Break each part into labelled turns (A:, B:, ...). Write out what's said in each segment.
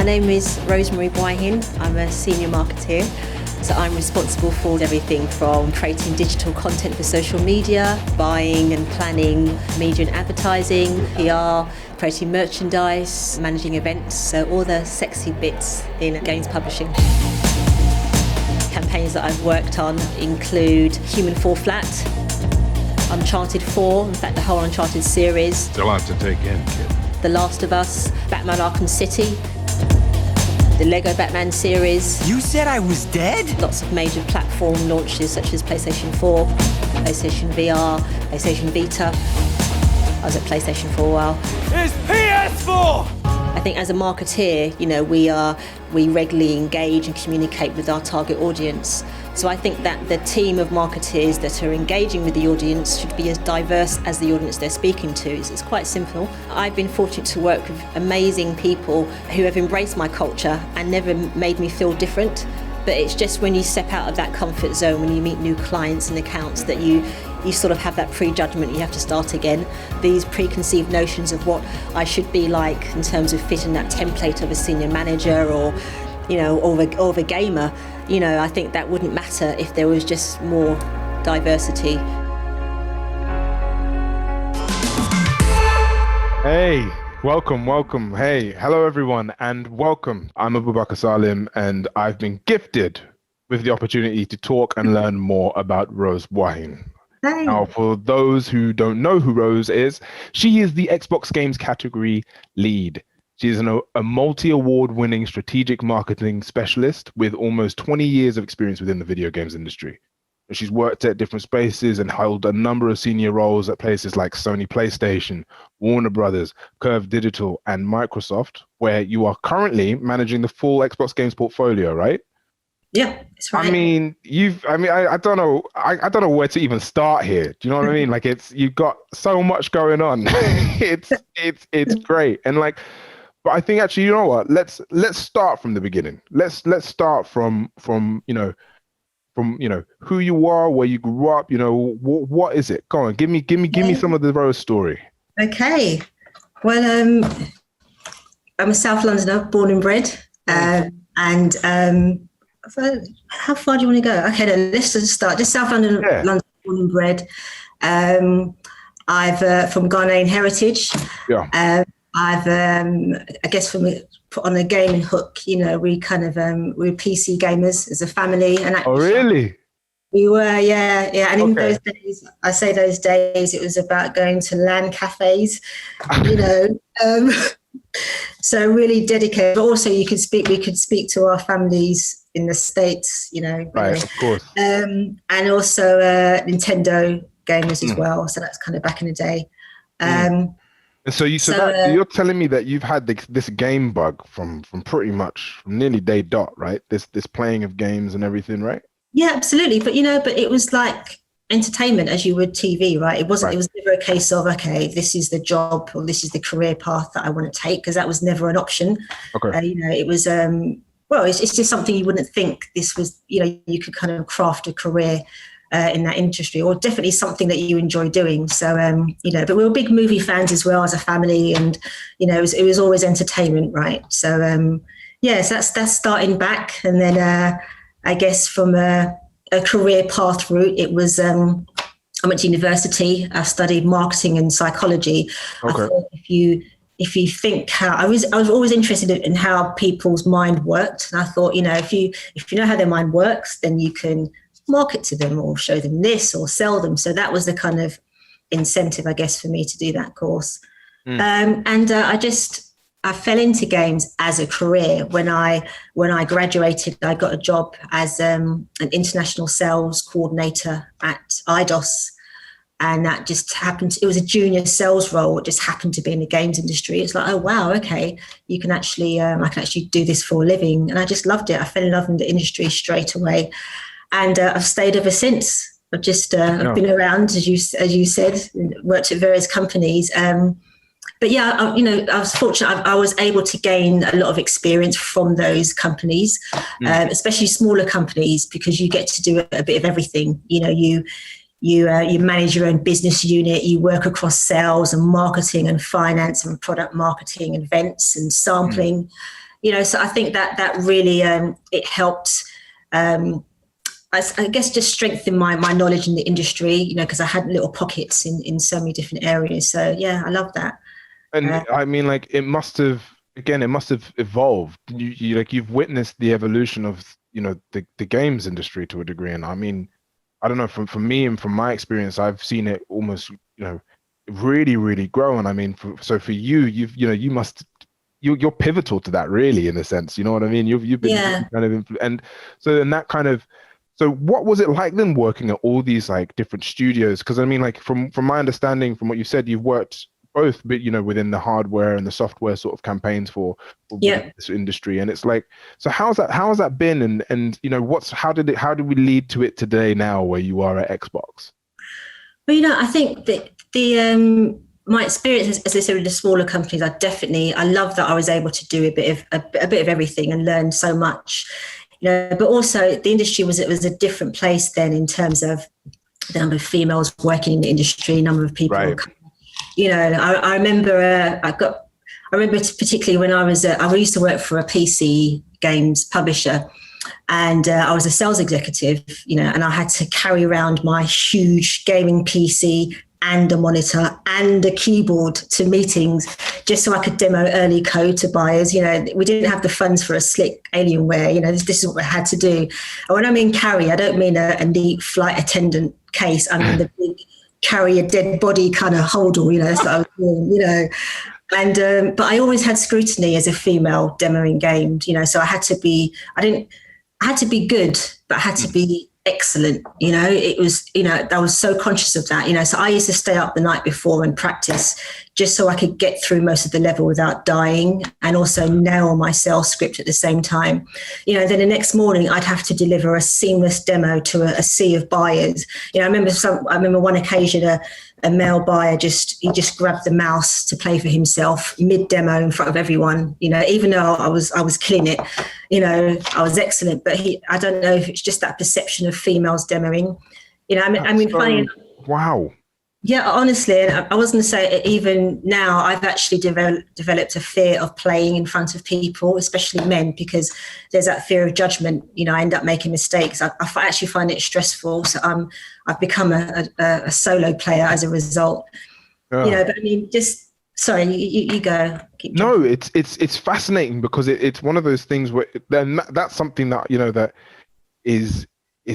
A: name is Rose Buahin. I'm a senior marketeer. So I'm responsible for everything from creating digital content for social media, buying and planning media and advertising, PR, creating merchandise, managing events, so all the sexy bits in games publishing. Campaigns that I've worked on include Human Fall Flat, Uncharted 4, in fact the whole Uncharted series.
B: It's a lot to take in, kid.
A: The Last of Us, Batman Arkham City, the Lego Batman series.
C: You said I was dead?
A: Lots of major platform launches such as PlayStation 4, PlayStation VR, PlayStation Vita. I was at PlayStation for a while.
C: It's PS4!
A: I think as a marketeer, we regularly engage and communicate with our target audience. So I think that the team of marketeers that are engaging with the audience should be as diverse as the audience they're speaking to. It's quite simple. I've been fortunate to work with amazing people who have embraced my culture and never made me feel different. But it's just when you step out of that comfort zone, when you meet new clients and accounts, that you sort of have that prejudgment. You have to start again. These preconceived notions of what I should be like in terms of fitting that template of a senior manager or of a gamer. I think that wouldn't matter if there was just more diversity.
B: Hey, welcome. Hey, hello everyone and welcome. I'm Abubakar Salim and I've been gifted with the opportunity to talk and learn more about Rose Buahin.
A: Hey.
B: Now, for those who don't know who Rose is, she is the Xbox games category lead. She is a multi-award winning strategic marketing specialist with almost 20 years of experience within the video games industry. She's worked at different spaces and held a number of senior roles at places like Sony PlayStation, Warner Brothers, Curve Digital, and Microsoft, where you are currently managing the full Xbox games portfolio, right?
A: Yeah, that's right.
B: I don't know. I don't know where to even start here. Do you know what I mean? Like you've got so much going on. it's great. And but I think actually, you know what? Let's start from the beginning. Let's start from who you are, where you grew up. What is it? Go on, give me some of the Rose story.
A: Okay. Well, I'm a South Londoner, born and bred, so how far do you want to go? Okay, then let's just start. Just South London,
B: Yeah.
A: London, born and bred. I've from Ghanaian heritage.
B: Yeah.
A: I guess on a gaming hook, we kind of we're PC gamers as a family. And
B: Oh, really?
A: We were, yeah. And in
B: Okay.
A: those days, I say those days, it was about going to LAN cafes, so really dedicated. But also, we could speak to our families in the States,
B: Right, of course.
A: and also Nintendo gamers as well. So that's kind of back in the day.
B: And so you're telling me that you've had this game bug from pretty much from nearly day dot, right? This playing of games and everything, right?
A: Yeah, absolutely. But but it was like entertainment as you would TV, right? It wasn't. Right. It was never a case of this is the job or this is the career path that I want to take, because that was never an option.
B: Okay.
A: It was. It's just something you wouldn't think this was. You could kind of craft a career in that industry, or definitely something that you enjoy doing. So, but we were big movie fans as well as a family, and it was always entertainment, right? So, so that's starting back, and then I guess from a career path route, it was. I went to university. I studied marketing and psychology.
B: Okay.
A: I thought if you think how I was always interested in how people's mind worked, and I thought if you know how their mind works, then you can market to them or show them this or sell them. So that was the kind of incentive, I guess, for me to do that course. I fell into games as a career. When I graduated, I got a job as an international sales coordinator at IDOS. And that just happened. It was a junior sales role. It just happened to be in the games industry. It's like, oh, wow, okay, you can actually, I can actually do this for a living. And I just loved it. I fell in love with the industry straight away. And I've stayed ever since. I've just I've been around, as you said, worked at various companies. But yeah, I was fortunate. I was able to gain a lot of experience from those companies, especially smaller companies, because you get to do a bit of everything. You manage your own business unit. You work across sales and marketing and finance and product marketing, and events and sampling. So I think that really it helped. I guess just strengthen my knowledge in the industry, because I had little pockets in so many different areas. So yeah, I love that.
B: And I mean, like, it must have evolved. You've witnessed the evolution of, the games industry to a degree. And I mean, I don't know, from me and from my experience, I've seen it almost, really, really grow. And I mean, for you, you're pivotal to that, really, in a sense. You know what I mean? You've been kind of and so in that kind of. So what was it like then working at all these like different studios? Because I mean, like from my understanding, from what you said, you've worked both, but within the hardware and the software sort of campaigns for this industry, and it's like, so how's that been, and how did we lead to it today now where you are at Xbox?
A: Well, I think that my experience, as I said, with the smaller companies, I love that I was able to do a bit of everything and learn so much. But also the industry was a different place then in terms of the number of females working in the industry, number of people.
B: Right.
A: I remember particularly when I used to work for a PC games publisher, and I was a sales executive, and I had to carry around my huge gaming PC and a monitor and a keyboard to meetings just so I could demo early code to buyers. We didn't have the funds for a slick Alienware. This is what I had to do. And when I mean carry, I don't mean a neat flight attendant case. I mean the big carry a dead body kind of holdall, that's what I was doing, And but I always had scrutiny as a female demoing games, so I had to be good, but I had to be excellent. It was, I was so conscious of that, so I used to stay up the night before and practice just so I could get through most of the level without dying, and also nail my sales script at the same time. Then the next morning I'd have to deliver a seamless demo to a sea of buyers. I remember one occasion a male buyer just grabbed the mouse to play for himself mid demo in front of everyone. Even though I was killing it, I was excellent, but I don't know if it's just that perception of females demoing. Funny.
B: Wow.
A: Yeah, honestly, and I was going to say, even now, I've actually developed a fear of playing in front of people, especially men, because there's that fear of judgment. I end up making mistakes. I actually find it stressful. So I've become a solo player as a result. But I mean, sorry, you go.
B: No, it's fascinating because it's one of those things where that's something that that is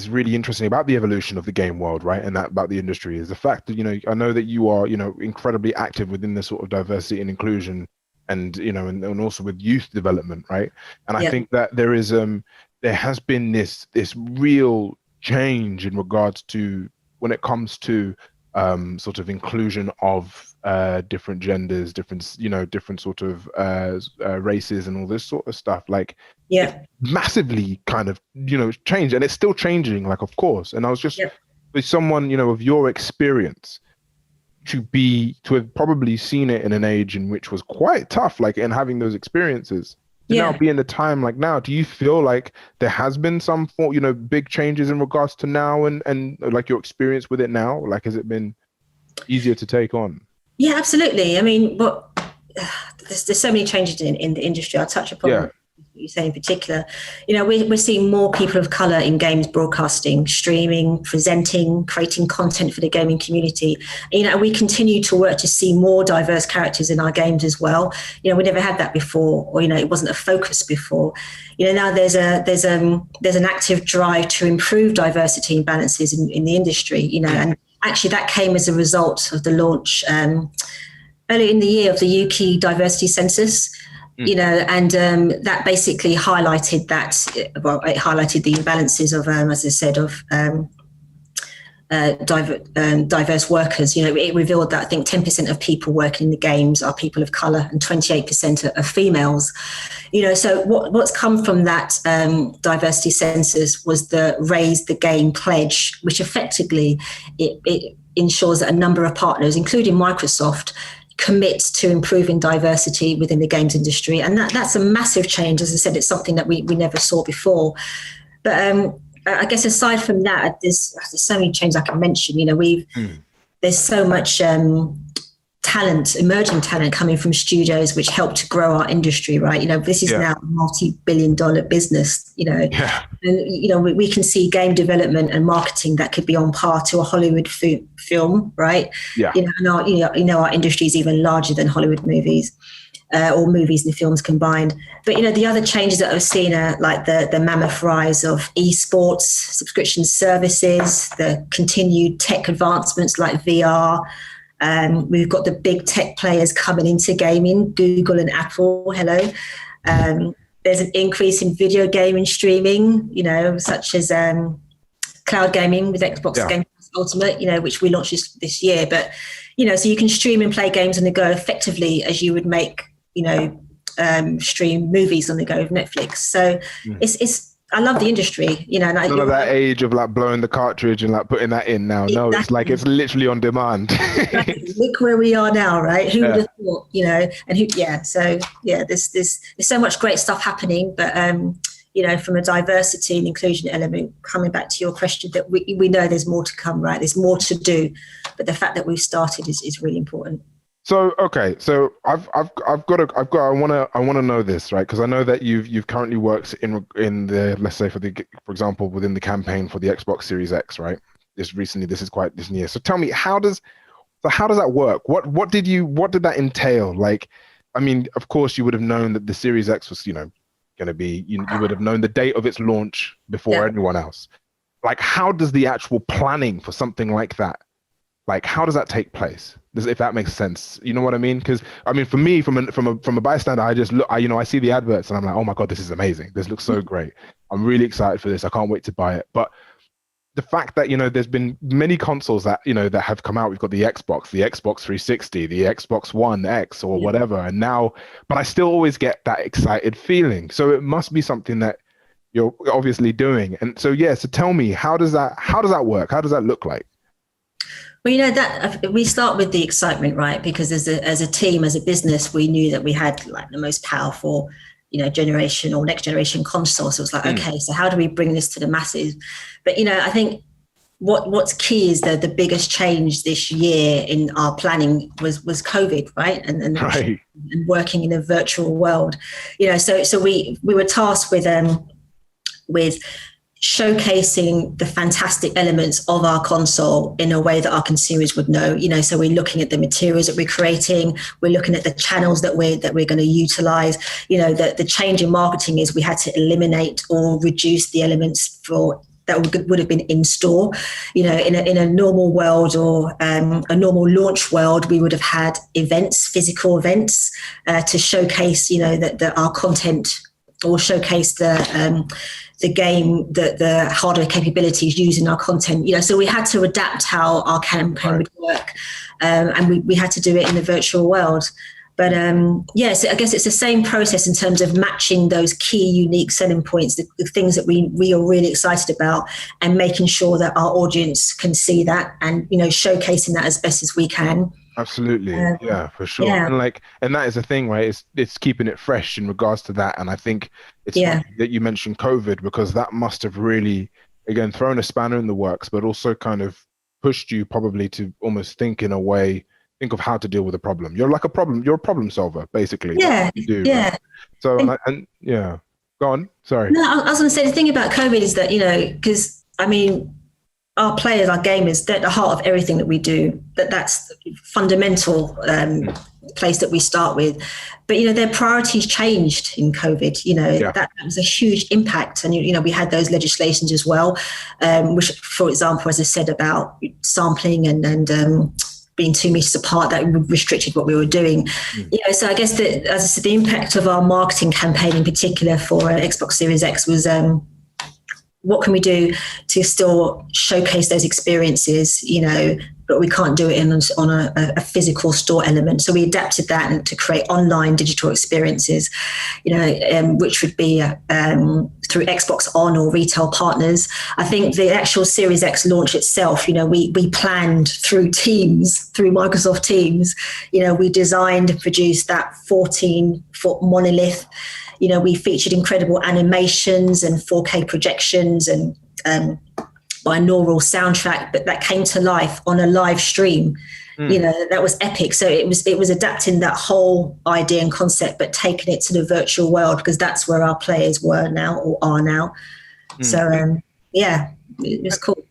B: really interesting about the evolution of the game world, right? And that about the industry is the fact that, I know that you are, incredibly active within the sort of diversity and inclusion and, and also with youth development, right? And I think that there has been this real change in regards to when it comes to sort of inclusion of different genders, different sort of races and all this sort of stuff. Like, massively kind of, changed, and it's still changing, like, of course. And I was just with someone, of your experience to have probably seen it in an age in which was quite tough, like, and having those experiences. Now be in the time like now, do you feel like there has been some big changes in regards to now and like your experience with it now? Like, has it been easier to take on?
A: Yeah, absolutely. I mean, there's so many changes in the industry. I'll touch upon what you say in particular. We're seeing more people of colour in games broadcasting, streaming, presenting, creating content for the gaming community. We continue to work to see more diverse characters in our games as well. We never had that before, or it wasn't a focus before. Now there's an active drive to improve diversity and balances in the industry. And actually that came as a result of the launch earlier in the year of the UK diversity census. And that basically highlighted it highlighted the imbalances of, as I said, of diverse workers. It revealed that I think 10% of people working in the games are people of colour and 28% are females. So what's come from that diversity census was the Raise the Game pledge, which effectively it ensures that a number of partners, including Microsoft, commit to improving diversity within the games industry. And that's a massive change. As I said, it's something that we never saw before. But I guess aside from that, there's so many changes I can mention. There's so much talent, emerging talent coming from studios, which helped to grow our industry, right? This is now a multi-billion-dollar business, and, we can see game development and marketing that could be on par to a Hollywood film, right?
B: Yeah.
A: And our industry is even larger than Hollywood movies. Or movies and films combined. But, the other changes that I've seen are like the mammoth rise of esports, subscription services, the continued tech advancements like VR. We've got the big tech players coming into gaming, Google and Apple, hello. There's an increase in video gaming streaming, such as cloud gaming with Xbox Game Pass Ultimate, which we launched this year. But, so you can stream and play games on the go effectively as you would make stream movies on the go with Netflix. So it's I love the industry, and none
B: of that age of like blowing the cartridge and like putting that in now. Exactly. No, it's like it's literally on demand.
A: Exactly. Look where we are now, right? Who would have thought, and who? Yeah. So there's so much great stuff happening, but from a diversity and inclusion element, coming back to your question, that we know there's more to come, right? There's more to do, but the fact that we've started is really important.
B: So okay, so I want to know this, right? Because I know that you've currently worked in the, let's say for example within the campaign for the Xbox Series X, right? This is quite this year. So tell me, how does that work? What did that entail? Like, I mean, of course you would have known that the Series X was going to be, you would have known the date of its launch before anyone else. Like, how does the actual planning for something like that? Like, how does that take place? If that makes sense, you know what I mean? Because I mean, for me, from a bystander, I just look, I see the adverts and I'm like, oh my god, this is amazing. This looks so great. I'm really excited for this. I can't wait to buy it. But the fact that there's been many consoles that that have come out. We've got the Xbox 360, the Xbox One X or whatever, and now, but I still always get that excited feeling. So it must be something that you're obviously doing. And so so tell me, how does that work? How does that look like?
A: Well, that we start with the excitement, right? Because as a team, as a business, we knew that we had like the most powerful, generation or next generation console. So it's like, okay, so how do we bring this to the masses? But I think what's key is that the biggest change this year in our planning was COVID, right? And working in a virtual world, So we were tasked with showcasing the fantastic elements of our console in a way that our consumers would know, so we're looking at the materials that we're creating, we're looking at the channels that we're going to utilize. The change in marketing is we had to eliminate or reduce the elements that would have been in store. In a normal world or a normal launch world, we would have had events, physical events, to showcase, that our content, or showcase the game, the hardware capabilities used in our content. So we had to adapt how our campaign would work, and we had to do it in the virtual world. But so I guess it's the same process in terms of matching those key unique selling points, the things that we are really excited about, and making sure that our audience can see that, and showcasing that as best as we can.
B: Absolutely. For sure. Yeah. And that is the thing, right? It's keeping it fresh in regards to that. And I think it's funny that you mentioned COVID, because that must have really, again, thrown a spanner in the works, but also kind of pushed you probably to almost think of how to deal with a problem. You're a problem solver, basically. Yeah. You do, right? So, go on. Sorry.
A: No, I was going to say, the thing about COVID is that, because I mean, our players, our gamers, they're at the heart of everything that we do. That's the fundamental place that we start with. But, their priorities changed in COVID. That was a huge impact. And, we had those legislations as well, which, for example, as I said, about sampling and being 2 meters apart, that restricted what we were doing. So I guess that, as I said, the impact of our marketing campaign in particular for Xbox Series X was what can we do to still showcase those experiences, but we can't do it on a physical store element. So we adapted that to create online digital experiences, which would be through Xbox On or retail partners. I think the actual Series X launch itself, we planned through Microsoft Teams. We designed and produced that 14-foot monolith. We featured incredible animations and 4K projections and binaural soundtrack, but that came to life on a live stream. That was epic. So it was adapting that whole idea and concept, but taking it to the virtual world, because that's where our players were now, or are now. So it was cool.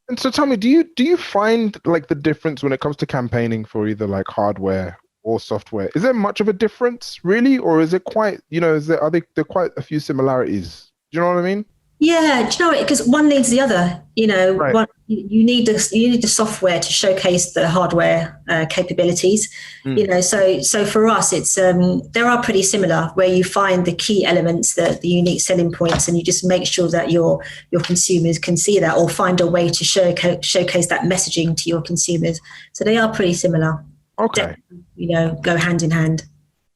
B: And so tell me, do you find like the difference when it comes to campaigning for either like hardware or software? Is there much of a difference really, or is it quite, are there quite a few similarities? Do you know what I mean?
A: Yeah, do you know it? Because one needs the other.
B: Right.
A: You need the software to showcase the hardware capabilities. So for us, it's there are pretty similar, where you find the key elements, the unique selling points, and you just make sure that your consumers can see that, or find a way to showcase that messaging to your consumers. So they are pretty similar.
B: Okay.
A: Go hand in hand.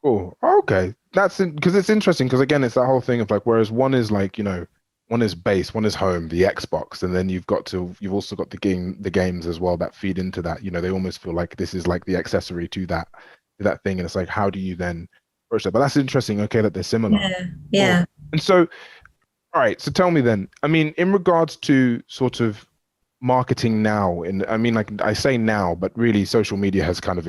B: Cool. Okay, that's because it's interesting, because again, it's that whole thing of like, whereas one is like, one is base, one is home, the Xbox, and then you've also got the games as well that feed into that. They almost feel like this is like the accessory to that thing, and it's like, how do you then approach that? But that's interesting. Okay, that they're similar.
A: Yeah.
B: Cool. And so, all right. So tell me then. I mean, in regards to sort of marketing now, and I mean, like I say now, but really, social media has kind of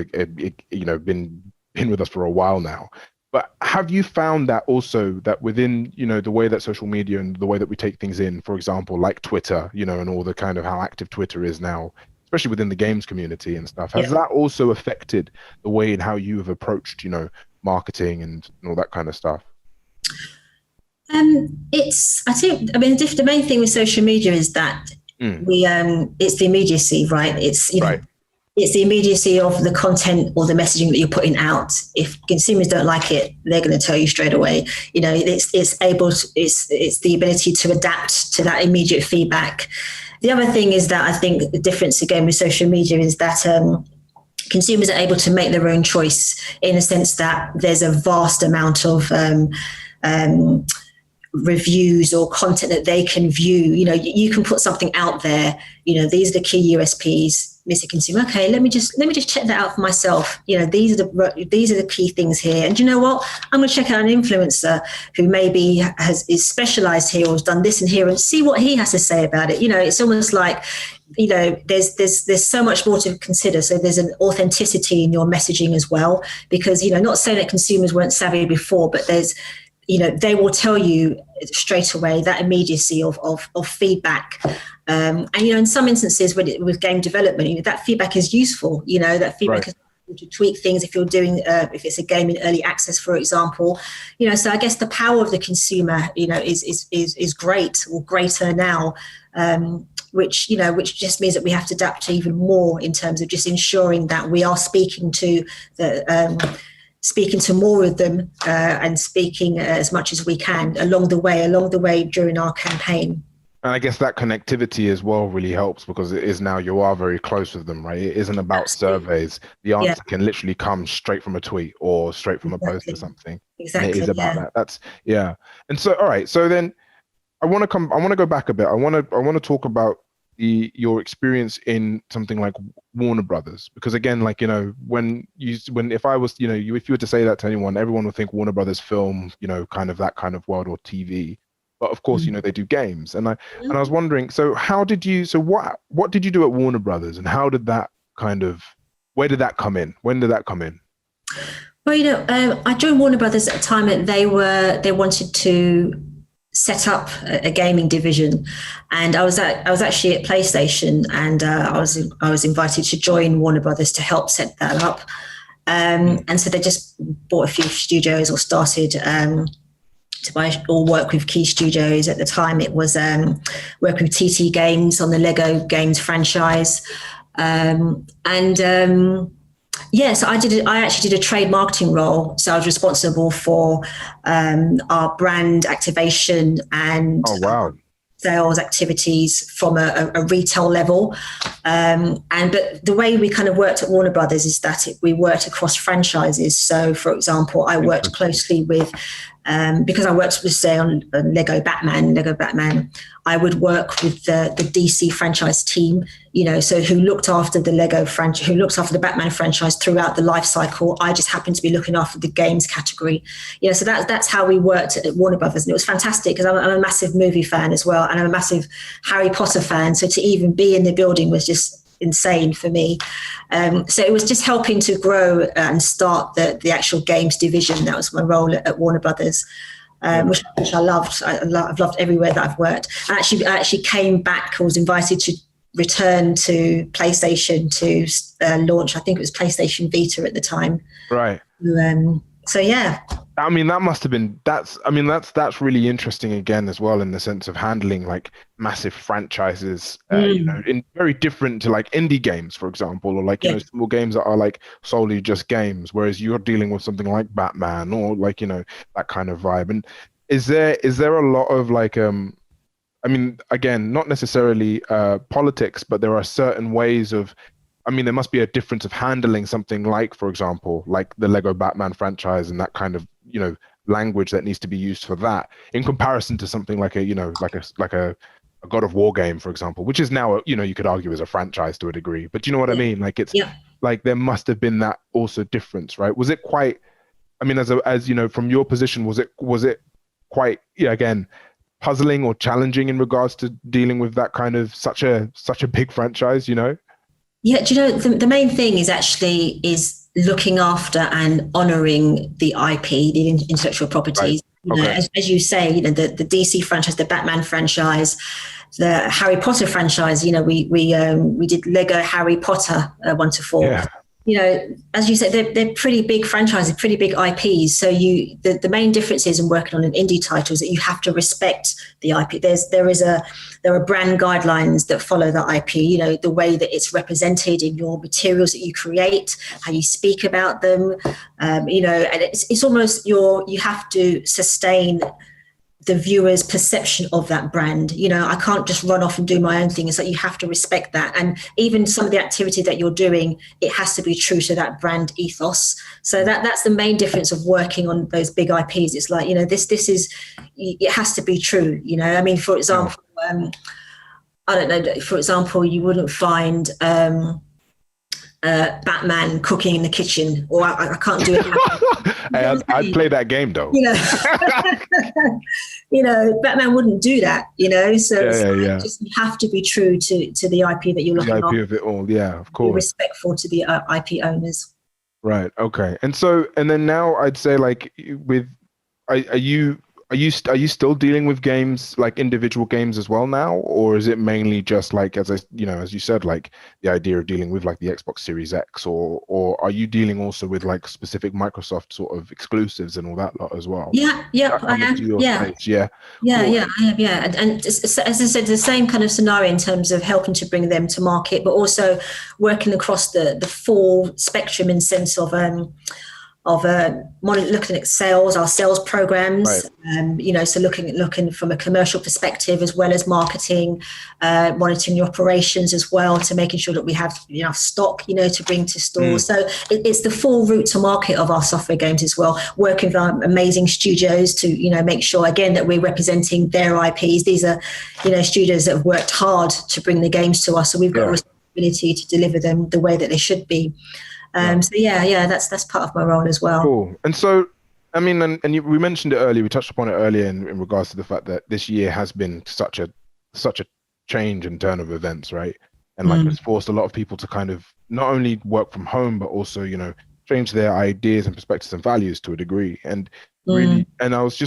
B: been with us for a while now. But have you found that also that within, the way that social media and the way that we take things in, for example, like Twitter, and all the kind of how active Twitter is now, especially within the games community and stuff, has that also affected the way in how you have approached, marketing and all that kind of stuff?
A: The main thing with social media is that it's the immediacy, right? It's the immediacy of the content or the messaging that you're putting out. If consumers don't like it, they're going to tell you straight away. It's the ability to adapt to that immediate feedback. The other thing is that I think the difference again with social media is that consumers are able to make their own choice, in a sense that there's a vast amount of reviews or content that they can view. You can put something out there. These are the key USPs. Mr. Consumer, okay, let me just check that out for myself. These are the key things here. And you know what? I'm going to check out an influencer who maybe is specialized here or has done this and here, and see what he has to say about it. It's almost like, there's so much more to consider. So there's an authenticity in your messaging as well, because, not saying that consumers weren't savvy before, but there's, they will tell you straight away that immediacy of feedback. And, in some instances with game development, that feedback is useful, that feedback is to tweak things if you're doing, if it's a game in early access, for example, so I guess the power of the consumer, is great, or greater now, which just means that we have to adapt even more in terms of just ensuring that we are speaking to more of them, and speaking as much as we can along the way during our campaign.
B: And I guess that connectivity as well really helps, because it is now you are very close with them, right? It isn't about Absolutely. Surveys. The answer can literally come straight from a tweet or straight from a post or something.
A: Exactly.
B: And it is about that. And so, all right. So then I want to go back a bit. I want to talk about your experience in something like Warner Brothers, because again, like, if I was, if you were to say that to anyone, everyone would think Warner Brothers film, kind of that kind of world, or TV. But of course, they do games. And I was wondering, so what did you do at Warner Brothers, and how did that where did that come in? When did that come in?
A: Well, I joined Warner Brothers at a time that they wanted to set up a gaming division, and I was actually at PlayStation, and I was invited to join Warner Brothers to help set that up. And so they just bought a few studios, or started to buy or work with key studios. At the time, it was working with TT Games on the Lego Games franchise, so I actually did a trade marketing role. So I was responsible for our brand activation and sales activities from a retail level. But the way we kind of worked at Warner Brothers is that we worked across franchises. So, for example, I worked closely with because I worked with, say, on Lego Batman, I would work with the DC franchise team, so who looked after the Lego franchise, who looks after the Batman franchise throughout the life cycle. I just happened to be looking after the games category. So that's how we worked at Warner Brothers. And it was fantastic because I'm a massive movie fan as well. And I'm a massive Harry Potter fan. So to even be in the building was just insane for me. So it was just helping to grow and start the actual games division. That was my role at Warner Brothers, which I loved. I've loved everywhere that I've worked. I actually came back. I was invited to return to PlayStation to launch. I think it was PlayStation Vita at the time.
B: Right.
A: So yeah.
B: I mean, that's really interesting again as well, in the sense of handling like massive franchises, in very different to like indie games, for example, or like, small games that are like solely just games, whereas you're dealing with something like Batman or like, that kind of vibe. And is there a lot of like, I mean, again, not necessarily politics, but there are certain ways of, I mean, there must be a difference of handling something like, for example, like the Lego Batman franchise and that kind of, language that needs to be used for that, in comparison to something like a God of War game, for example, which is now, you could argue is a franchise to a degree, but you know what I mean? Like it's like there must have been that also difference, right? Was it quite, I mean, as from your position, was it quite, again, puzzling or challenging in regards to dealing with that kind of such a big franchise,
A: Yeah, do you know, the main thing is looking after and honouring the IP, the intellectual properties.
B: Right.
A: As you say, the DC franchise, the Batman franchise, the Harry Potter franchise. We did Lego Harry Potter 1 to 4.
B: Yeah.
A: As you said, they're pretty big franchises, pretty big IPs. So the main difference is in working on an indie title is that you have to respect the IP. There are brand guidelines that follow the IP, the way that it's represented in your materials that you create, how you speak about them, and it's almost you have to sustain the viewer's perception of that brand. I can't just run off and do my own thing. It's like you have to respect that. And even some of the activity that you're doing, it has to be true to that brand ethos. So that's the main difference of working on those big IPs. It's like, this is, it has to be true. I mean, for example, I don't know, for example, you wouldn't find Batman cooking in the kitchen, or I can't do it.
B: I'd play that game though.
A: Batman wouldn't do that. So just you have to be true to the IP that you're looking at.
B: The IP of it all, yeah, of course.
A: Be respectful to the IP owners.
B: Right. Okay. And then now I'd say like are you still dealing with games, like individual games as well now, or is it mainly just like, as you said, like the idea of dealing with like the Xbox Series X, or are you dealing also with like specific Microsoft sort of exclusives and all that lot as well?
A: I am. And as I said, the same kind of scenario in terms of helping to bring them to market, but also working across the full spectrum in sense of looking at our sales programs, right. So looking from a commercial perspective as well as marketing, monitoring your operations as well, to making sure that we have enough stock, to bring to stores. So it's the full route to market of our software games as well, working with our amazing studios to, make sure again that we're representing their IPs. These are, studios that have worked hard to bring the games to us. So we've got a responsibility to deliver them the way that they should be. So that's part of my role as well.
B: Cool. And so, I mean, we mentioned it earlier. We touched upon it earlier in regards to the fact that this year has been such a change and turn of events, right? And like it's forced a lot of people to kind of not only work from home, but also change their ideas and perspectives and values to a degree. And really, and I was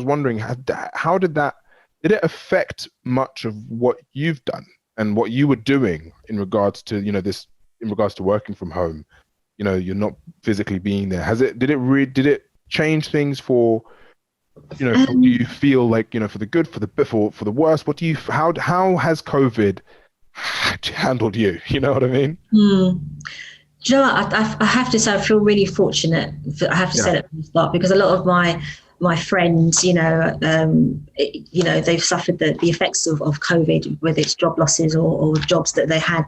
B: wondering how did it affect much of what you've done and what you were doing in regards to in regards to working from home? You're not physically being there. Did it change things for, do you feel like, for the good, for the worse? How has COVID handled you? You know what I mean?
A: Do you know what? I have to say I feel really fortunate. I have to say that from the start, because a lot of my friends, they've suffered the effects of COVID, whether it's job losses or jobs that they had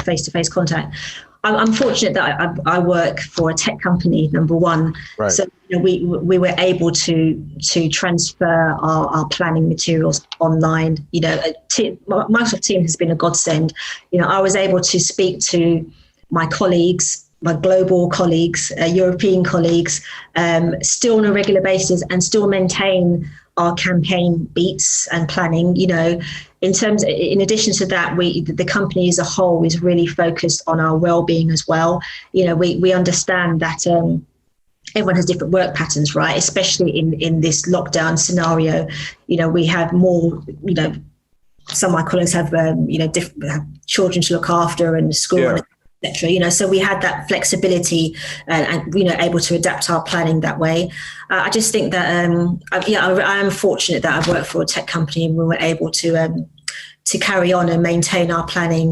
A: face-to-face contact. I'm fortunate that I work for a tech company, number one.
B: Right.
A: So we were able to transfer our planning materials online. Microsoft Teams has been a godsend. I was able to speak to my colleagues, my global colleagues, European colleagues, still on a regular basis, and still maintain our campaign beats and planning. In addition to that, the company as a whole is really focused on our well-being as well. We understand that everyone has different work patterns, right? Especially in this lockdown scenario. We have more, some of my colleagues have, different have children to look after and school,
B: Yeah.
A: etc. So we had that flexibility and able to adapt our planning that way. I just think that I am fortunate that I've worked for a tech company and we were able to carry on and maintain our planning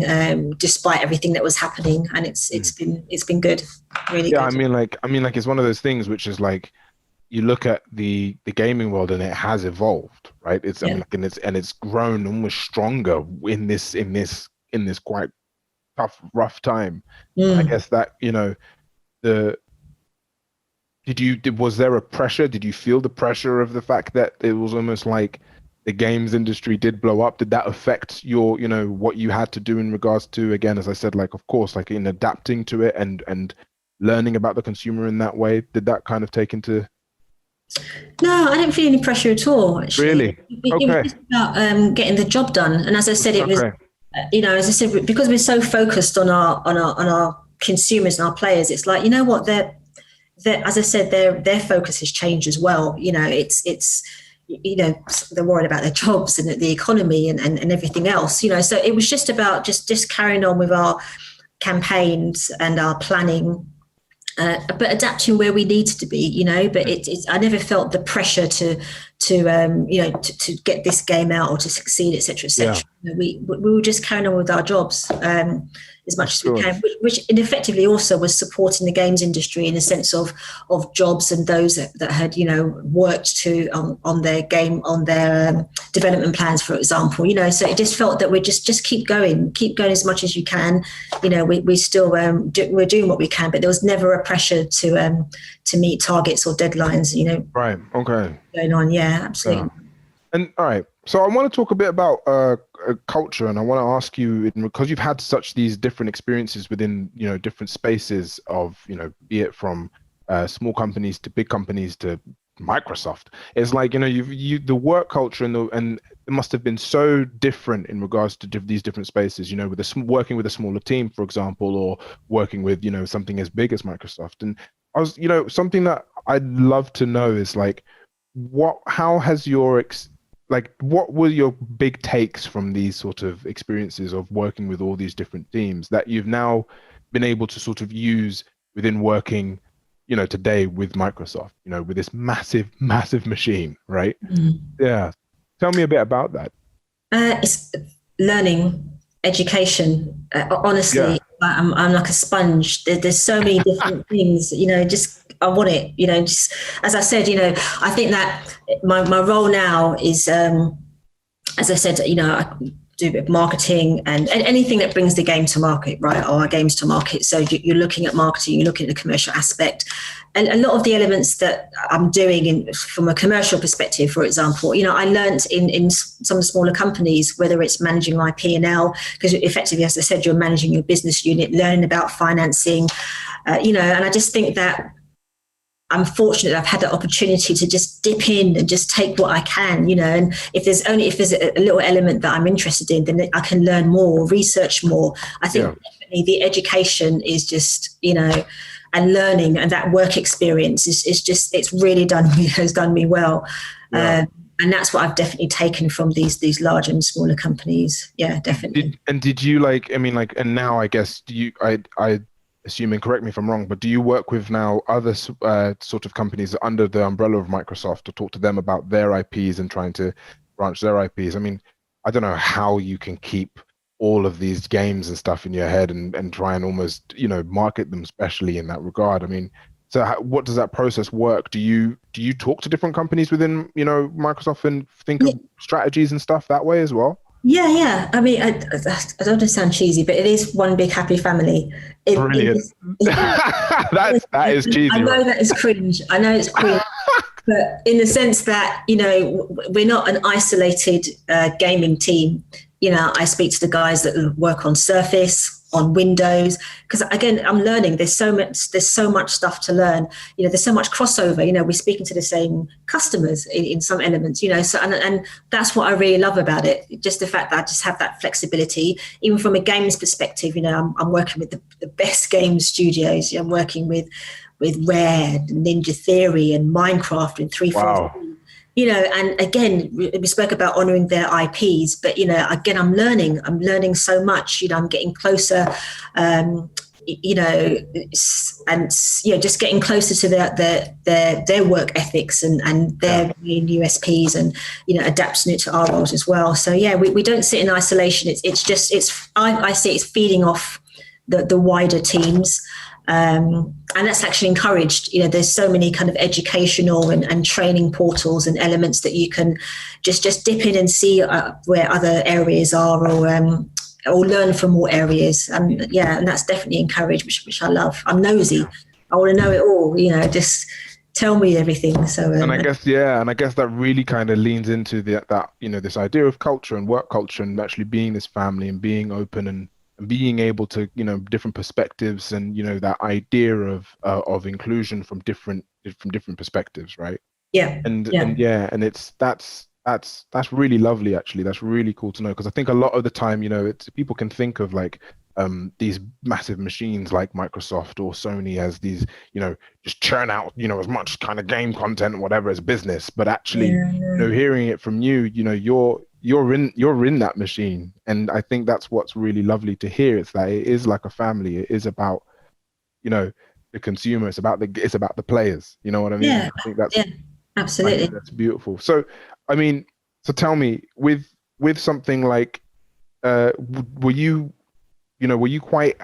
A: despite everything that was happening, and it's been good, really.
B: Yeah,
A: good.
B: I mean, it's one of those things which is like, you look at the gaming world and it has evolved, right? It's it's grown almost stronger in this quite tough, rough time. I guess that was there a pressure? Did you feel the pressure of the fact that it was almost like the games industry did blow up? Did that affect your, what you had to do in regards to, again, as I said, like, of course, like in adapting to it and learning about the consumer in that way? Did that kind of take into?
A: No, I didn't feel any pressure at all, actually.
B: Really?
A: It was just about getting the job done. And as I said, it was, as I said, because we're so focused on our consumers and our players, it's like, what, they're as I said, their focus has changed as well. It's they're worried about their jobs and the economy and everything else. So it was just about just carrying on with our campaigns and our planning, but adapting where we needed to be. But I never felt the pressure to get this game out or to succeed, etc., etc. Yeah. We were just carrying on with our jobs as much as we can, which effectively also was supporting the games industry in the sense of jobs and those that had worked on their development plans, for example. So it just felt that we just keep going as much as you can. We still we're doing what we can, but there was never a pressure to meet targets or deadlines.
B: Right. Okay.
A: Going on. Yeah, absolutely.
B: Yeah. And all right, so I want to talk a bit about culture, and I want to ask you, because you've had such these different experiences within different spaces of be it from small companies to big companies to Microsoft. It's like the work culture and it must have been so different in regards to these different spaces. With working with a smaller team, for example, or working with something as big as Microsoft. And I was something that I'd love to know is like, how has what were your big takes from these sort of experiences of working with all these different teams that you've now been able to sort of use within working, today with Microsoft, with this massive, massive machine, right? Yeah. Tell me a bit about that.
A: It's learning, education. Honestly, I'm like a sponge. There's so many different things, I want it, just as I said, I think that my role now is, as I said, I do a bit of marketing and anything that brings the game to market, right? Or our games to market. So you're looking at marketing, you're looking at the commercial aspect. And a lot of the elements that I'm doing from a commercial perspective, for example, I learned in some smaller companies, whether it's managing my P&L, because effectively, as I said, you're managing your business unit, learning about financing, and I just think that I'm fortunate I've had the opportunity to just dip in and just take what I can, and if there's a little element that I'm interested in, then I can learn more, research more. I think definitely the education is just, and learning and that work experience it's really has done me well. Yeah. And that's what I've definitely taken from these large and smaller companies. Yeah, definitely.
B: Did you and now I guess I assume, and correct me if I'm wrong, but do you work with now other sort of companies under the umbrella of Microsoft to talk to them about their IPs and trying to branch their IPs? I mean, I don't know how you can keep all of these games and stuff in your head and try and almost, market them, especially in that regard. I mean, so what does that process work? Do you talk to different companies within, Microsoft and think of strategies and stuff that way as well?
A: Yeah. I mean, I don't want to sound cheesy, but it is one big happy family.
B: Brilliant. That is cheesy.
A: I know
B: Right?
A: that is cringe. I know it's cringe. But in the sense that, we're not an isolated gaming team. I speak to the guys that work on Surface, on Windows, because again, I'm learning. There's so much stuff to learn. There's so much crossover. We're speaking to the same customers in some elements. So and that's what I really love about it. Just the fact that I just have that flexibility, even from a games perspective. I'm working with the best game studios. I'm working with Rare, Ninja Theory, and Minecraft, and 343.
B: Wow.
A: And again, we spoke about honoring their IPs, but again, I'm learning so much. I'm getting closer, and just getting closer to their work ethics and their main USPs, and adapting it to our roles as well. So yeah, we don't sit in isolation. I see it's feeding off the wider teams. And that's actually encouraged. There's so many kind of educational and training portals and elements that you can just dip in and see where other areas are, or learn from more areas. And that's definitely encouraged, which I love. I'm nosy. I want to know it all. Just tell me everything. So
B: and I guess that really kind of leans into this idea of culture and work culture, and actually being this family and being open and being able to different perspectives, and that idea of inclusion from different perspectives, right? And that's really lovely. Actually, that's really cool to know, because I think a lot of the time people can think of like these massive machines like Microsoft or Sony as these just churn out as much kind of game content, whatever, as business. But actually hearing it from you, you're in that machine, and I think that's what's really lovely to hear. It's that it is like a family. It is about the consumer. It's about the players. You know what I mean?
A: Yeah,
B: I think that's
A: absolutely.
B: that's beautiful. So I mean, so tell me, with something like were you quite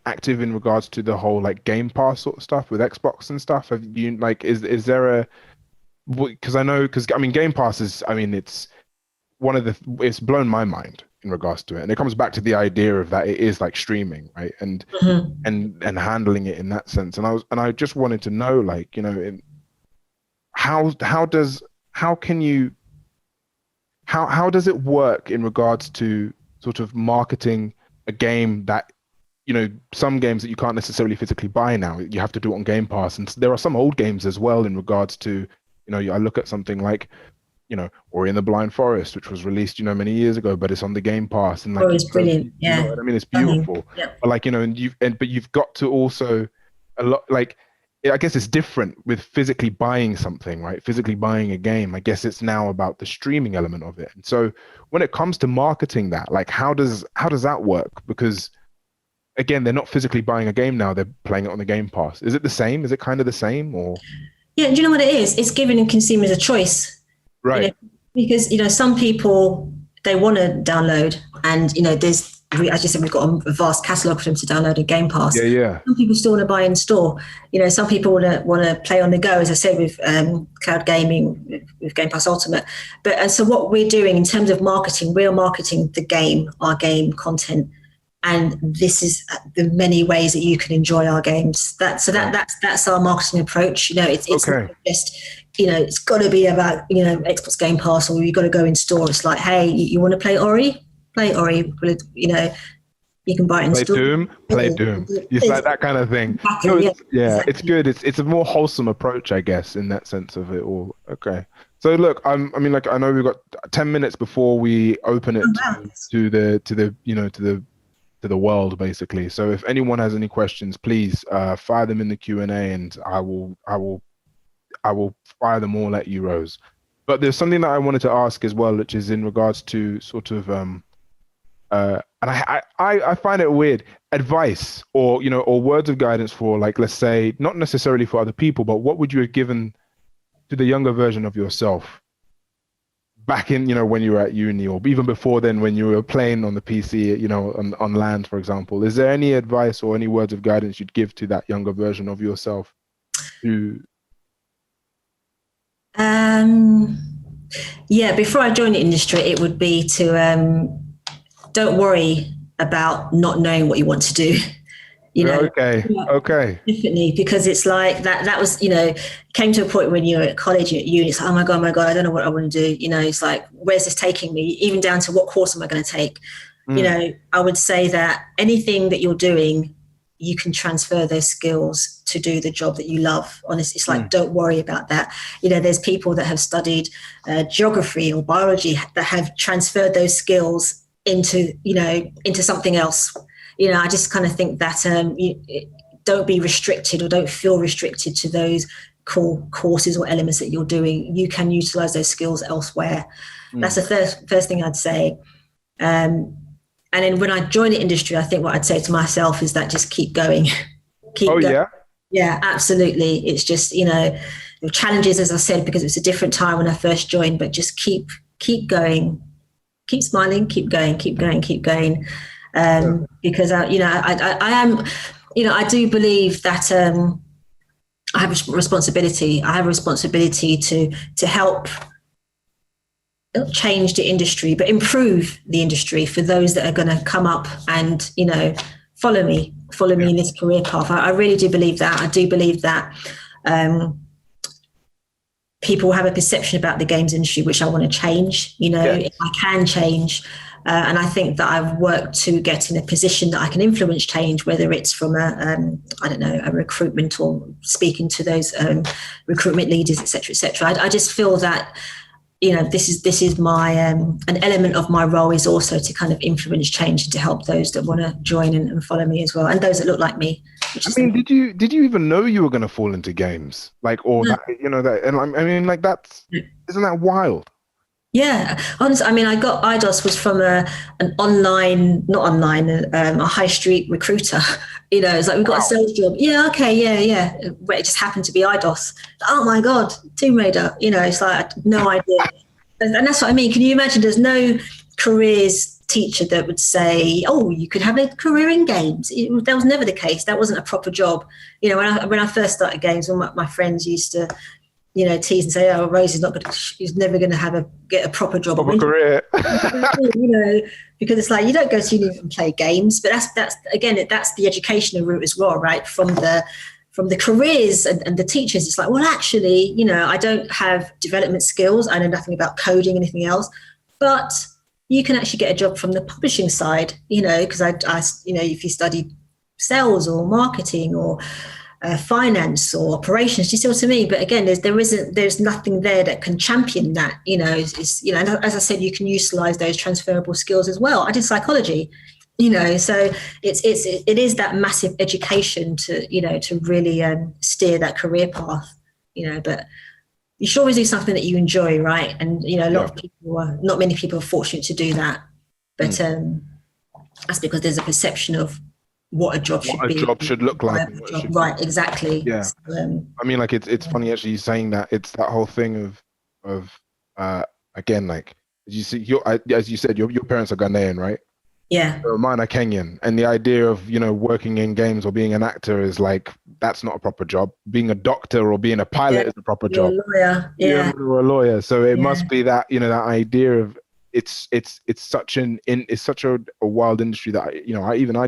B: active in regards to the whole like Game Pass sort of stuff with Xbox and stuff? Have you is there a, because I mean Game Pass is, it's it's blown my mind in regards to it, and it comes back to the idea of that it is like streaming, right? And and handling it in that sense. And I just wanted to know, how does it work in regards to sort of marketing a game that some games that you can't necessarily physically buy now, you have to do it on Game Pass, and there are some old games as well in regards to I look at something like or in the Blind Forest, which was released, many years ago, but it's on the Game Pass, and
A: it's brilliant.
B: You know what I mean? It's beautiful.
A: Yep.
B: But but you've got to also a lot, I guess it's different with physically buying something, right? Physically buying a game. I guess it's now about the streaming element of it. And so when it comes to marketing that, how does that work? Because again, they're not physically buying a game now, they're playing it on the Game Pass. Is it the same? Is it kind of the same, or?
A: Yeah, do you know what it is? It's giving consumers a choice.
B: Right.
A: Because some people, they want to download, and there's, as you said, we've got a vast catalogue for them to download in Game Pass.
B: Yeah.
A: Some people still want to buy in store. Some people want to play on the go, as I said, with cloud gaming, with Game Pass Ultimate. But so what we're doing in terms of marketing, we are marketing the game, our game content, and this is the many ways that you can enjoy our games. That's our marketing approach. It's
B: okay.
A: Not just it's got to be about Xbox Game Pass, or you got to go in store. It's like, hey, you want to play Ori? Play Ori. You can buy it in store.
B: Play Doom. It's like that kind of thing.
A: Exactly,
B: No,
A: exactly.
B: It's good. It's a more wholesome approach, I guess, in that sense of it all. Okay. So look, I know we've got 10 minutes before we open it to the world, basically. So if anyone has any questions, please fire them in the Q&A, and I will fire them all at you, Rose. But there's something that I wanted to ask as well, which is in regards to sort of and I find it weird, advice or or words of guidance for, let's say, not necessarily for other people, but what would you have given to the younger version of yourself back in when you were at uni, or even before then when you were playing on the PC, on land, for example? Is there any advice or any words of guidance you'd give to that younger version of yourself who
A: Yeah, before I joined the industry, it would be to don't worry about not knowing what you want to do.
B: Okay.
A: Definitely, because it's like that was, came to a point when you're at college, at uni, it's like, oh my God, I don't know what I want to do. It's like, where's this taking me? Even down to what course am I going to take? I would say that anything that you're doing, you can transfer those skills to do the job that you love. Honestly, it's like, don't worry about that. There's people that have studied geography or biology that have transferred those skills into something else. I just kind of think that don't be restricted or don't feel restricted to those core courses or elements that you're doing. You can utilize those skills elsewhere. That's the first thing I'd say. And then when I join the industry, I think what I'd say to myself is that just keep going. Going.
B: Yeah?
A: Yeah, absolutely. It's just, the challenges, as I said, because it's a different time when I first joined, but just keep going, keep smiling, keep going. Because, I am, I do believe that I have a responsibility. I have a responsibility to help change the industry, but improve the industry for those that are going to come up and, follow me in this career path. I really do believe that. I do believe that people have a perception about the games industry, which I want to change, if I can change. And I think that I've worked to get in a position that I can influence change, whether it's from a recruitment or speaking to those recruitment leaders, et cetera, et cetera. I just feel that, this is my an element of my role is also to kind of influence change and to help those that want to join and follow me as well, and those that look like me.
B: Did you even know you were going to fall into games that, and like isn't that wild?
A: Yeah, honestly, I got IDOS was from a high street recruiter. It's like, we've got a sales job. Yeah, okay, yeah. But it just happened to be IDOS. Oh my God, Tomb Raider. It's like, I had no idea. And that's what I mean. Can you imagine? There's no careers teacher that would say, oh, you could have a career in games. That was never the case. That wasn't a proper job. When I first started games, all my friends used to, tease and say, oh, Rose is she's never going to get a proper job.
B: Proper career.
A: Because it's like, you don't go to uni and play games, but that's the educational route as well, right? From the careers and the teachers, it's like, well, actually, I don't have development skills. I know nothing about coding, anything else, but you can actually get a job from the publishing side, because I if you study sales or marketing or finance or operations, do you see what I mean? But again, there's nothing there that can champion that. And as I said, you can utilize those transferable skills as well. I did psychology, so it is that massive education to really steer that career path, but you should always do something that you enjoy, right? And not many people are fortunate to do that, but that's because there's a perception of what a job should look like. Right, exactly.
B: Yeah. So, it's funny actually saying that. It's that whole thing of again, like as you see, as you said, your parents are Ghanaian, right?
A: Yeah.
B: So mine are Kenyan, and the idea of working in games or being an actor is like, that's not a proper job. Being a doctor or being a pilot is a proper job.
A: A lawyer. Yeah.
B: You're a lawyer, so it must be that that idea of it's such a wild industry that I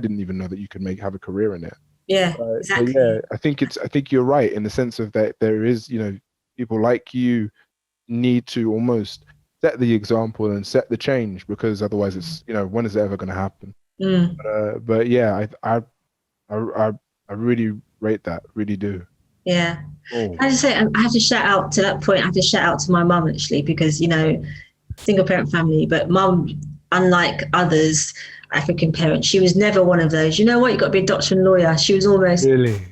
B: didn't even know that you could have a career in it.
A: Yeah, exactly.
B: I think you're right in the sense of that there is people like you need to almost set the example and set the change, because otherwise it's when is it ever going to happen? But yeah, I really rate that, really do.
A: Yeah. I have to shout out to that point. I have to shout out to my mum actually, because single parent family, but mum, unlike others African parents, she was never one of those, you've got to be a doctor and lawyer. She was almost, really,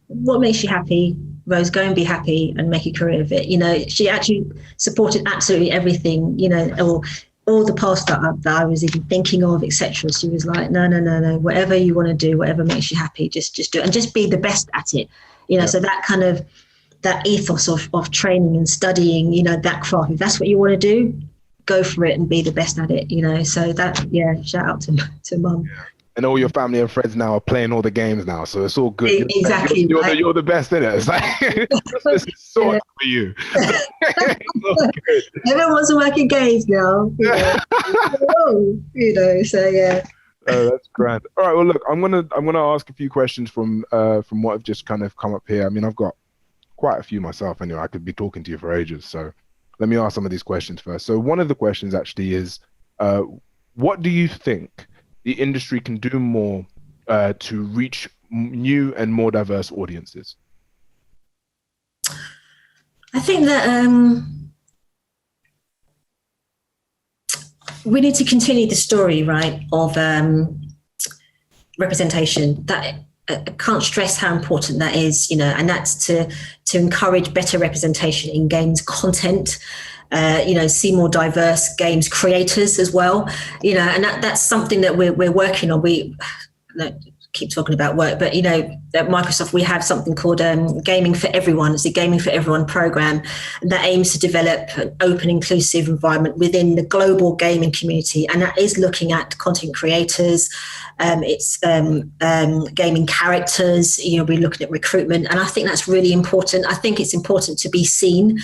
A: what makes you happy, Rose? Go and be happy and make a career of it. She actually supported absolutely everything, all the paths that I was even thinking of, etc. She was like, no, whatever you want to do, whatever makes you happy, just do it, and just be the best at it. So that kind of that ethos of training and studying, that craft, if that's what you want to do, go for it and be the best at it, So that, shout out to mum.
B: And all your family and friends now are playing all the games now, so it's all good.
A: Exactly.
B: You're the best in it. It's like this is sorted for you.
A: Everyone wants to work in games now. So yeah.
B: Oh, that's grand. All right. Well, look, I'm gonna ask a few questions from what have just kind of come up here. I mean, I've got quite a few myself anyway. I could be talking to you for ages. So let me ask some of these questions first. So one of the questions actually is, what do you think the industry can do more to reach new and more diverse audiences?
A: I think that we need to continue the story, right, of representation. That I can't stress how important that is, and that's to encourage better representation in games content. See more diverse games creators as well, and that's something that we're working on. We keep talking about work, but at Microsoft we have something called Gaming for Everyone. It's the Gaming for Everyone program that aims to develop an open, inclusive environment within the global gaming community, and that is looking at content creators. It's gaming characters. We're looking at recruitment, and I think that's really important. I think it's important to be seen,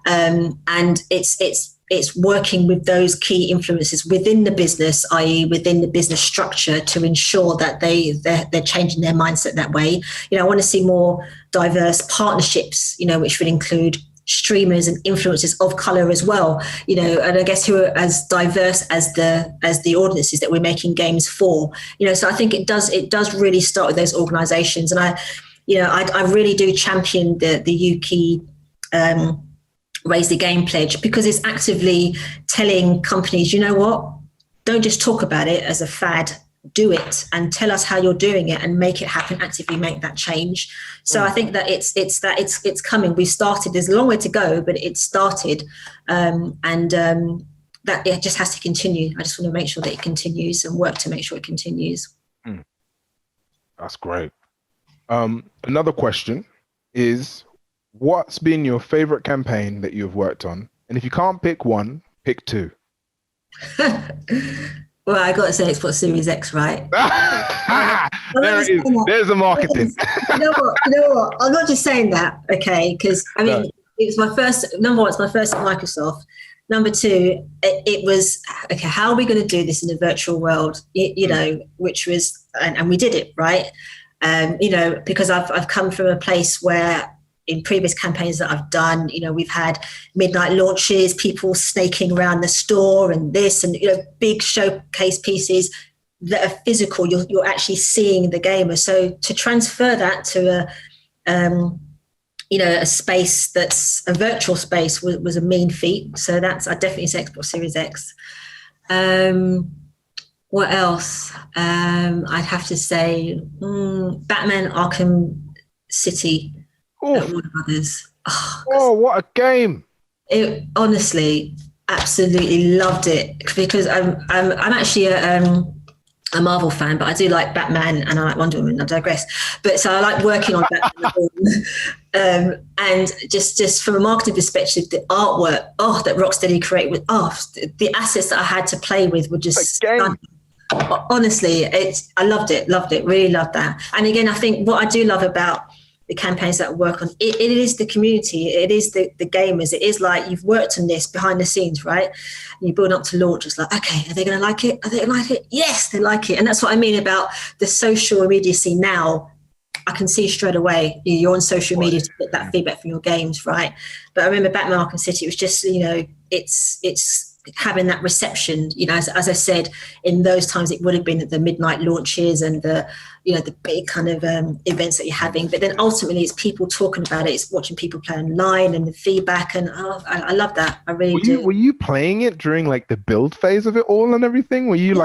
A: and it's working with those key influences within the business, i.e. within the business structure, to ensure that they're changing their mindset that way. I want to see more diverse partnerships, which would include streamers and influencers of color as well, and I guess who are as diverse as the audiences that we're making games for. So I think it does really start with those organizations. And I really do champion the UK Raise the Game pledge, because it's actively telling companies, don't just talk about it as a fad, do it and tell us how you're doing it and make it happen, actively make that change. So I think that it's coming. We've started, there's a long way to go, but it's started, and that it just has to continue. I just want to make sure that it continues and work to make sure it continues.
B: That's great. Another question is, what's been your favorite campaign that you've worked on? And if you can't pick one, pick two.
A: Well, I got to say Xbox Series X, right?
B: There it is. There's the marketing.
A: You know what? I'm not just saying that, okay? Because it was my first. Number one, it's my first at Microsoft. Number two, it was okay. How are we going to do this in a virtual world? Which was, and we did it, right? Because I've come from a place where, in previous campaigns that I've done, we've had midnight launches, people snaking around the store and this, and, big showcase pieces that are physical. You're actually seeing the gamer. So to transfer that to a space that's a virtual space was a mean feat. So I definitely say Xbox Series X. What else? I'd have to say Batman Arkham City. Warner Brothers.
B: What a game!
A: It honestly, absolutely loved it, because I'm actually a Marvel fan, but I do like Batman and I like Wonder Woman. I digress. But so I like working on Batman. And just from a marketing perspective, the artwork that Rocksteady created with the assets that I had to play with were just stunning. Honestly, I loved it, really loved that. And again, I think what I do love about the campaigns that I work on, it is the community, it is the gamers. It is like you've worked on this behind the scenes, right? And you build up to launch. It's like, okay, are they going to like it? Are they going to like it? Yes, they like it. And that's what I mean about the social immediacy now. I can see straight away you're on social media to get that feedback from your games, right? But I remember Batman Arkham City, it was just, it's having that reception, as I said, in those times it would have been at the midnight launches and the big kind of events that you're having. But then ultimately it's people talking about it, it's watching people play online and the feedback, and I love that. I really do.
B: Were you playing it during like the build phase of it all and everything? Were you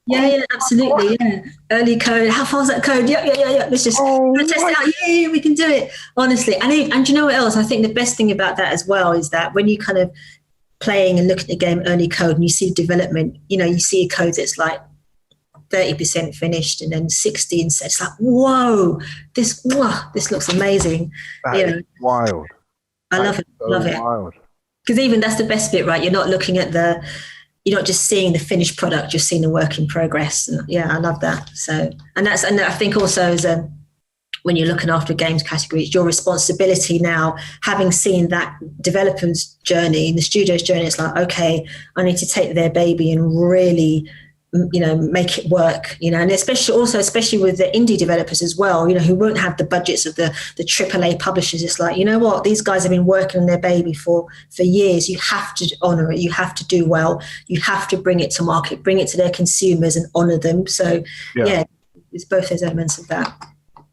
A: Yeah, absolutely. Yeah. Early code. How far's that code? Yeah. Let's just test it out. Yeah, we can do it. Honestly. And you know what else? I think the best thing about that as well is that when you kind of playing and looking at the game early code and you see development, you see a code that's like 30% finished and then 60, and so it's like, whoa, this looks amazing.
B: That is wild.
A: I love it.
B: So
A: love it.
B: Wild.
A: Because even that's the best bit, right? You're not looking at the you're not just seeing the finished product, you're seeing the work in progress. And yeah, I love that. So, and I think also as when you're looking after a games category, it's your responsibility now, having seen that developer's journey, the studio's journey, it's like, okay, I need to take their baby and really, make it work, and especially with the indie developers as well, who won't have the budgets of the AAA publishers. It's like, you know what, these guys have been working on their baby for years. You have to honor it. You have to do well. You have to bring it to market, bring it to their consumers and honor them. So yeah it's both those elements of that.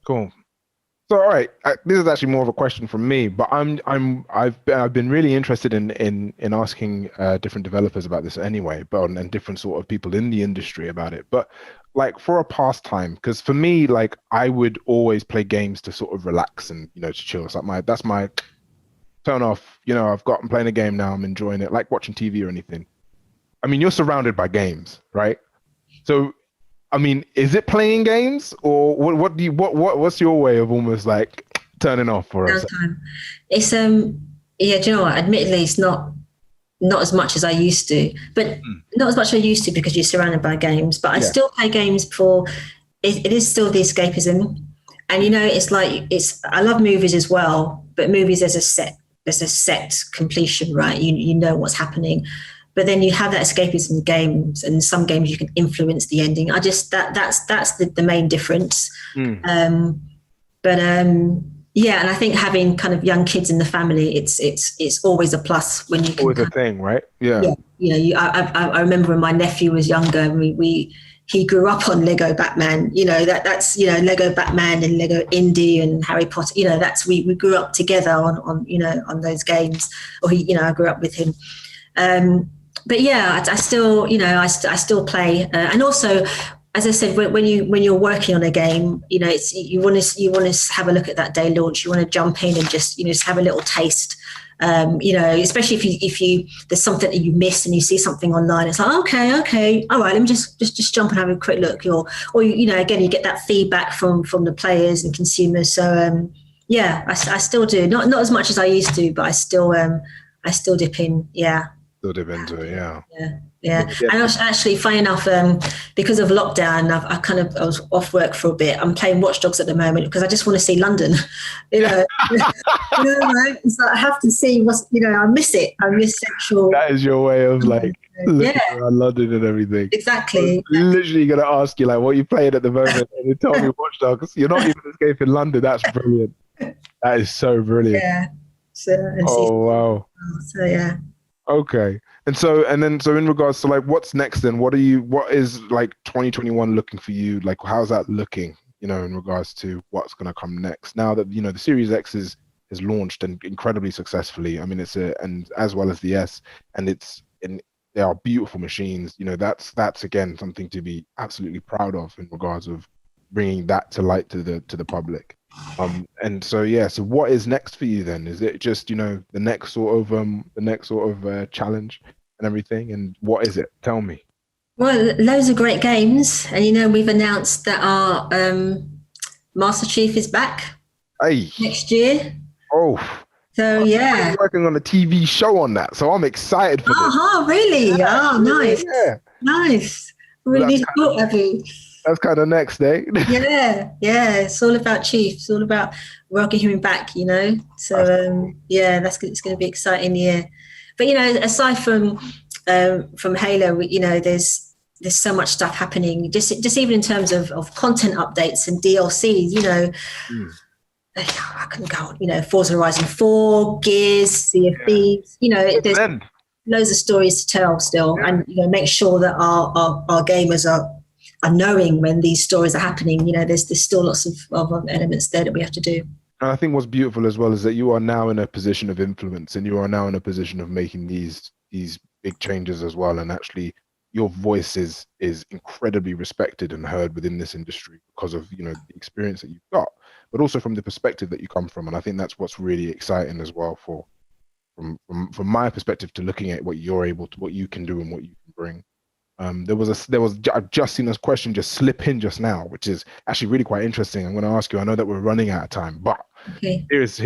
B: Cool. So, all right, this is actually more of a question from me, but I've been really interested in asking different developers about this anyway, and different sort of people in the industry about it. But like for a pastime, because for me, like I would always play games to sort of relax and to chill. It's like that's my turn off. I'm playing a game now. I'm enjoying it, like watching TV or anything. I mean, you're surrounded by games, right? So, I mean, is it playing games, or what's your way of almost like turning off for us?
A: It's do you know what? Admittedly, it's not as much as I used to, but not as much as I used to because you're surrounded by games. But I still play games for. It is still the escapism, and it's like I love movies as well, but movies there's a set completion, right? You know what's happening. But then you have that escapism in games, and some games you can influence the ending. That's the main difference. And I think having kind of young kids in the family, it's always a plus when you can.
B: Always a thing, right? Yeah.
A: I remember when my nephew was younger, he grew up on Lego Batman. That's Lego Batman and Lego Indy and Harry Potter. We grew up together on those games, or I grew up with him. But yeah, I still still play, and also, as I said, when you're working on a game, you want to have a look at that day launch. You want to jump in and just have a little taste. Especially if there's something that you miss and you see something online, it's like okay, all right, let me just jump and have a quick look. Or again, you get that feedback from the players and consumers. So I still do, not as much as I used to, but I still dip in. Yeah.
B: Still dip into it, yeah.
A: Yeah. And I was actually, funny enough, because of lockdown, I was off work for a bit. I'm playing Watch Dogs at the moment because I just want to see London. Right? It's like I have to see what's. I miss it. I miss Central.
B: That is your way of like looking around London and everything.
A: Exactly.
B: I'm literally gonna ask you like, what are you playing at the moment, and you tell me Watch Dogs. You're not even escaping London. That's brilliant. That is so brilliant.
A: Yeah.
B: Wow.
A: So yeah.
B: Okay. And so in regards to like what's next then, what is like 2021 looking for you? Like how's that looking, in regards to what's going to come next now that, the Series X is launched and incredibly successfully. I mean, and as well as the S, and they are beautiful machines. That's again, something to be absolutely proud of in regards of bringing that to light to the public. And so what is next for you then? Is it just the next sort of challenge and everything, and what is it? Tell me.
A: Well, loads of great games, and we've announced that our Master Chief is back next year. So
B: I'm working on a TV show on that, so I'm excited for this.
A: Oh, really?
B: Yeah.
A: Oh, nice.
B: Yeah.
A: Nice. We need to talk, Abby.
B: That's kind of next, eh?
A: Yeah. It's all about Chief. It's all about welcoming him back, So it's going to be exciting year. But aside from Halo, there's so much stuff happening. Just even in terms of content updates and DLCs, I can go on. Forza Horizon 4, Gears, Sea of Thieves. There's loads of stories to tell still, and make sure that our gamers are knowing when these stories are happening. There's still lots of elements there that we have to do.
B: And I think what's beautiful as well is that you are now in a position of influence, and you are now in a position of making these big changes as well. And actually, your voice is incredibly respected and heard within this industry because of the experience that you've got, but also from the perspective that you come from. And I think that's what's really exciting as well from my perspective to looking at what you can do and what you can bring. I've just seen this question just slip in just now, which is actually really quite interesting. I'm going to ask you. I know that we're running out of time, but here's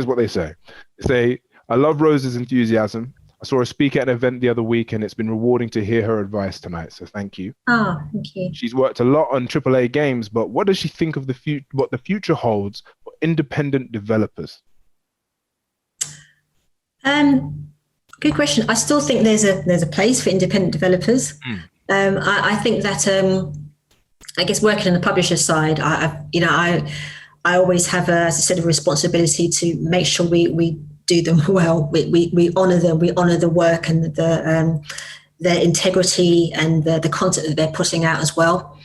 B: what they say. They say, I love Rose's enthusiasm. I saw her speak at an event the other week, and it's been rewarding to hear her advice tonight. So thank you.
A: Oh, thank you.
B: She's worked a lot on AAA games, but what does she think of what the future holds for independent developers?
A: Good question. I still think there's a place for independent developers. I think that I guess working on the publisher side, I always have, as I said, a responsibility to make sure we do them well. We honor them. We honor the work and their integrity and the content that they're putting out as well.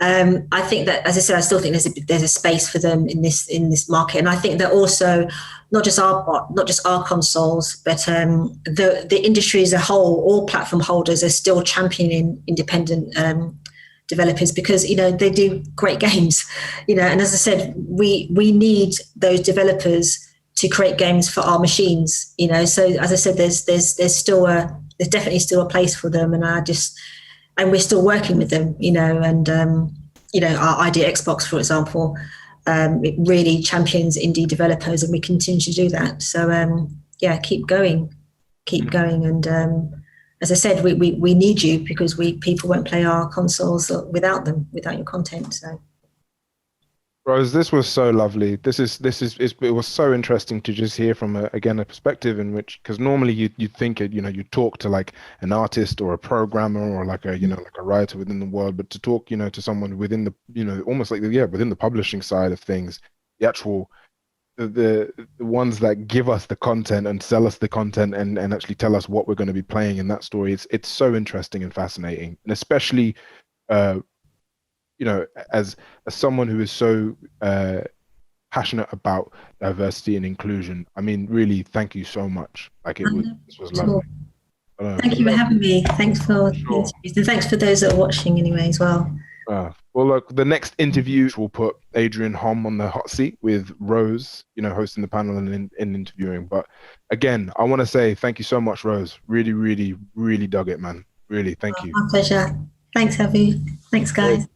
A: I think that, as I said, I still think there's a space for them in this market, and I think that also not just our consoles, but the industry as a whole, all platform holders are still championing independent developers because they do great games, and as I said, we need those developers to create games for our machines, So as I said, there's definitely still a place for them, and we're still working with them, and our idea Xbox, for example, it really champions indie developers, and we continue to do that. So keep going, and as I said, we need you because people won't play our consoles without your content. So.
B: Rose, this was so lovely. It was so interesting to just hear from a perspective in which, because normally you think it, you talk to like an artist or a programmer or like a like a writer within the world, but to talk to someone within the almost like within the publishing side of things, the actual the ones that give us the content and sell us the content and actually tell us what we're going to be playing in that story. It's so interesting and fascinating, and especially as someone who is so passionate about diversity and inclusion, I mean, really, thank you so much. This was lovely.
A: Thank you for having me. Thanks for the interviews, and thanks for those that are watching anyway as well.
B: Well, look, the next interview will put Adrian Hom on the hot seat with Rose, hosting the panel and interviewing. But again, I want to say thank you so much, Rose. Really, really, really dug it, man. Really, thank you.
A: My pleasure. Thanks, Abu. Thanks, guys.